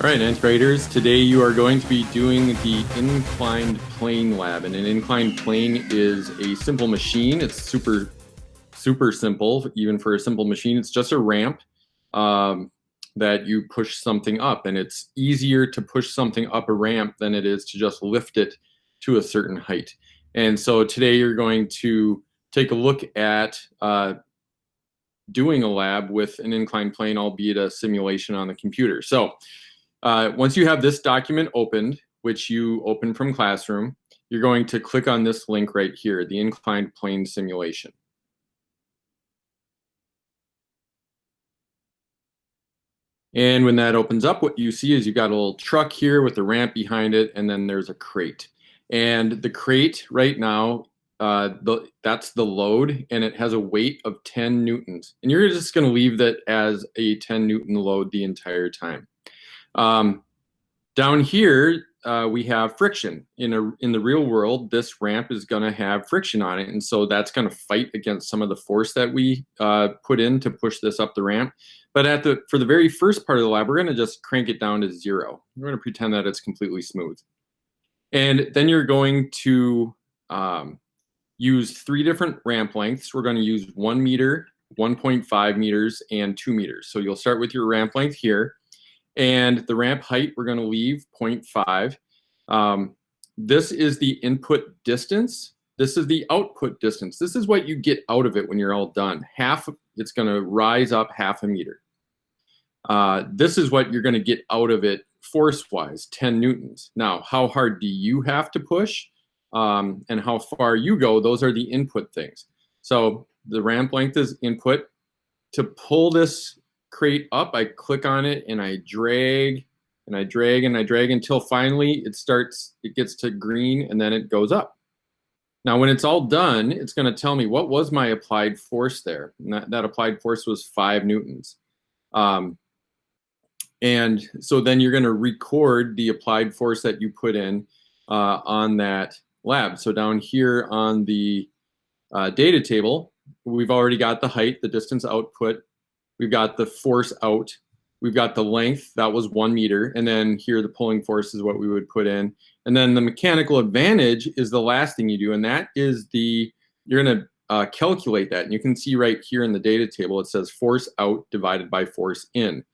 All right, ninth graders, today you are going to be doing the inclined plane lab. And an inclined plane is a simple machine. It's super simple, even for a simple machine. It's just a ramp that you push something up. And it's easier to push something up a ramp than it is to just lift it to a certain height. And so today you're going to take a look at doing a lab with an inclined plane, albeit a simulation on the computer. So once you have this document opened, which you open from Classroom, you're going to click on this link right here, the inclined plane simulation. And when that opens up, what you see is you've got a little truck here with a ramp behind it, and then there's a crate. And the crate right now, that's the load, and it has a weight of 10 newtons. And you're just going to leave that as a 10 Newton load the entire time. Down here, we have friction. In the real world, this ramp is going to have friction on it, and so that's going to fight against some of the force that we put in to push this up the ramp. But for the very first part of the lab, we're going to just crank it down to 0. We're going to pretend that it's completely smooth. And then you're going to use 3 different ramp lengths. We're going to use 1 meter, 1.5 meters, and 2 meters. So you'll start with your ramp length here. And the ramp height, we're going to leave 0.5. This is the input distance. This is the output distance. This is what you get out of it when you're all done. It's going to rise up 0.5 meter. This is what you're going to get out of it force-wise, 10 newtons. Now, how hard do you have to push and how far you go, those are the input things. So the ramp length is input. To pull this crate up, I click on it and I drag and I drag and I drag until finally it gets to green and then it goes up. Now when it's all done, it's going to tell me what was my applied force there. And that applied force was 5 newtons. And so then you're going to record the applied force that you put in on that lab. So down here on the data table, we've already got the height, the distance output. We've got the force out. We've got the length, that was 1 meter. And then here the pulling force is what we would put in. And then the mechanical advantage is the last thing you do. And that is you're going to calculate that. And you can see right here in the data table, it says force out divided by force in.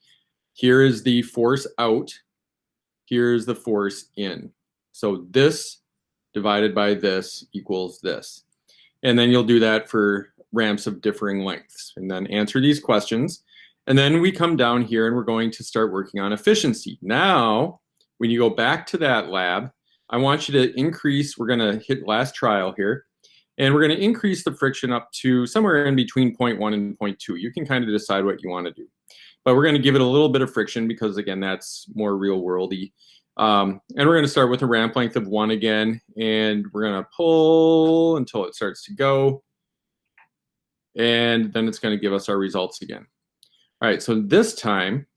Here is the force out. Here's the force in. So this divided by this equals this. And then you'll do that for ramps of differing lengths and then answer these questions. And then we come down here and we're going to start working on efficiency. Now, when you go back to that lab, I want you to increase, we're going to hit last trial here, and we're going to increase the friction up to somewhere in between 0.1 and 0.2. You can kind of decide what you want to do. But we're going to give it a little bit of friction because, again, that's more real-worldy. And we're going to start with a ramp length of 1 again, and we're going to pull until it starts to go. And then it's going to give us our results again. All right, so this time,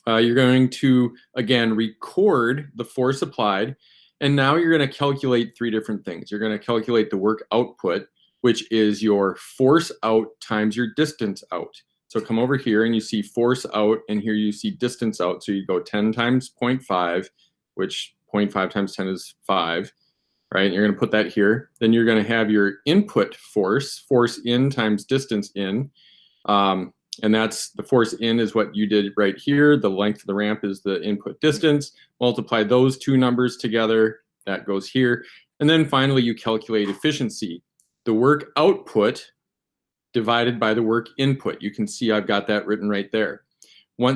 you're going to, again, record the force applied. And now you're going to calculate 3 different things. You're going to calculate the work output, which is your force out times your distance out. So come over here and you see force out, and here you see distance out. So you go 10 times 0.5, which 0.5 times 10 is 5. Right, and you're going to put that here. Then you're going to have your input force in times distance in. And that's the force in is what you did right here. The length of the ramp is the input distance. Multiply those 2 numbers together. That goes here. And then finally, you calculate efficiency. The work output divided by the work input. You can see I've got that written right there.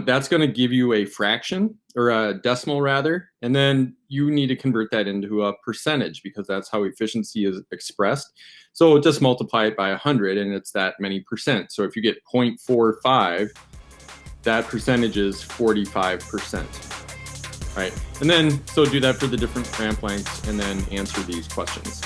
That's going to give you a fraction, or a decimal rather, and then you need to convert that into a percentage because that's how efficiency is expressed. So just multiply it by 100 and it's that many percent. So if you get 0.45, that percentage is 45%. Right, and then so do that for the different ramp lengths and then answer these questions.